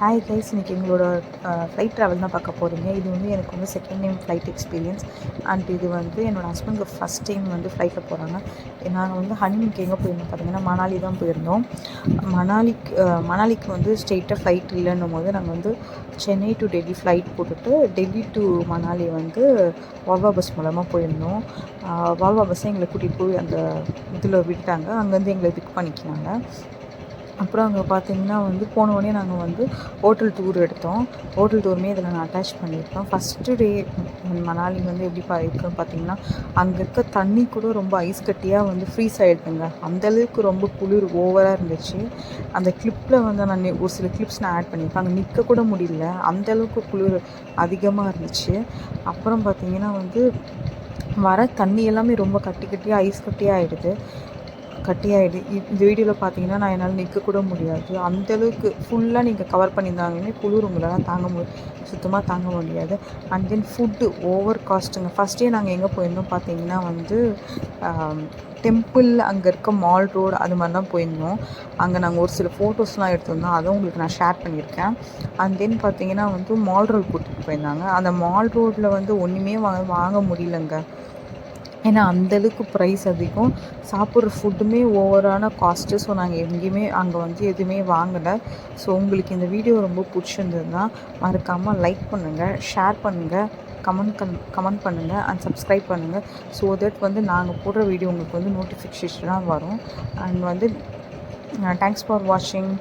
Hi guys, இன்றைக்கி எங்களோட flight travel தான் பார்க்க போகிறீங்க. இது வந்து எனக்கு வந்து second time flight experience. And இது வந்து என்னோடய ஹஸ்பண்டுக்கு ஃபஸ்ட் டைம் வந்து ஃப்ளைட்டில் போகிறாங்க. நாங்கள் வந்து ஹனிமூனுக்கு எங்கே போயிருந்தோம் பார்த்தீங்கன்னா மணாலி தான் போயிருந்தோம். மணாலிக்கு வந்து ஸ்ட்ரெயிட்டாக ஃப்ளைட் இல்லைன்னும் போது நாங்கள் வந்து சென்னை டு டெல்லி ஃப்ளைட் போட்டுட்டு டெல்லி டு மணாலி வந்து வால்வா பஸ் மூலமாக போயிருந்தோம். வால்வா பஸ்ஸை எங்களை கூட்டிகிட்டு போய் அந்த இதில் விட்டாங்க. அங்கேருந்து எங்களை பிக் பண்ணிக்கினாங்க. அப்புறம் அங்கே பார்த்தீங்கன்னா வந்து போனோடனே நாங்கள் வந்து ஹோட்டல் டூர் எடுத்தோம். ஹோட்டல் டூருமே இதில் நான் அட்டாச் பண்ணியிருக்கோம். ஃபஸ்ட்டு டே மணாலி வந்து எப்படி இருக்குன்னு பார்த்தீங்கன்னா, அங்கே இருக்க தண்ணி கூட ரொம்ப ஐஸ் கட்டியாக வந்து ஃப்ரீஸ் ஆகிடுதுங்க. அந்தளவுக்கு ரொம்ப குளிர் ஓவராக இருந்துச்சு. அந்த கிளிப்பில் வந்து நான் ஒரு சில கிளிப்ஸ் நான் ஆட் பண்ணியிருக்கேன். அங்கே நிற்க கூட முடியல, அந்தளவுக்கு குளிர் அதிகமாக இருந்துச்சு. அப்புறம் பார்த்திங்கன்னா வந்து வர தண்ணி எல்லாமே ரொம்ப கட்டியாக ஐஸ் கட்டியாகிடுது. இந்த வீடியோவில் பார்த்தீங்கன்னா நான் என்னால் நிற்கக்கூட முடியாது. அந்தளவுக்கு ஃபுல்லாக நீங்கள் கவர் பண்ணியிருந்தாலுமே குளிர் உங்களால் சுத்தமாக தாங்க முடியாது. அண்ட் தென் ஃபுட்டு ஓவர் காஸ்ட்டுங்க. ஃபஸ்ட்டே நாங்கள் எங்கே போயிருந்தோம் பார்த்தீங்கன்னா வந்து டெம்பிள், அங்கே இருக்க மால் ரோடு அது மாதிரி தான் போயிருந்தோம். அங்கே நாங்கள் ஒரு சில ஃபோட்டோஸ்லாம் எடுத்திருந்தோம், அதை உங்களுக்கு நான் ஷேர் பண்ணியிருக்கேன். அண்ட் தென் பார்த்தீங்கன்னா வந்து மால் ரோடு கூட்டிகிட்டு போயிருந்தாங்க. அந்த மால் ரோட்டில் வந்து ஒன்றுமே வாங்க முடியலங்க. ஏன்னா அந்தளவுக்கு ப்ரைஸ் அதிகம், சாப்பிட்ற ஃபுட்டுமே ஓவரான காஸ்ட்டு. ஸோ நாங்கள் எங்கேயுமே அங்கே வந்து எதுவுமே வாங்கலை. ஸோ உங்களுக்கு இந்த வீடியோ ரொம்ப பிடிச்சிருந்ததுன்னா மறக்காமல் லைக் பண்ணுங்கள், ஷேர் பண்ணுங்கள், கமெண்ட் பண்ணுங்கள் அண்ட் சப்ஸ்கிரைப் பண்ணுங்கள். ஸோ தட் வந்து நாங்கள் போடுற வீடியோ உங்களுக்கு வந்து நோட்டிஃபிகேஷனாக வரும். அண்ட் வந்து தேங்க்ஸ் ஃபார் வாட்சிங்.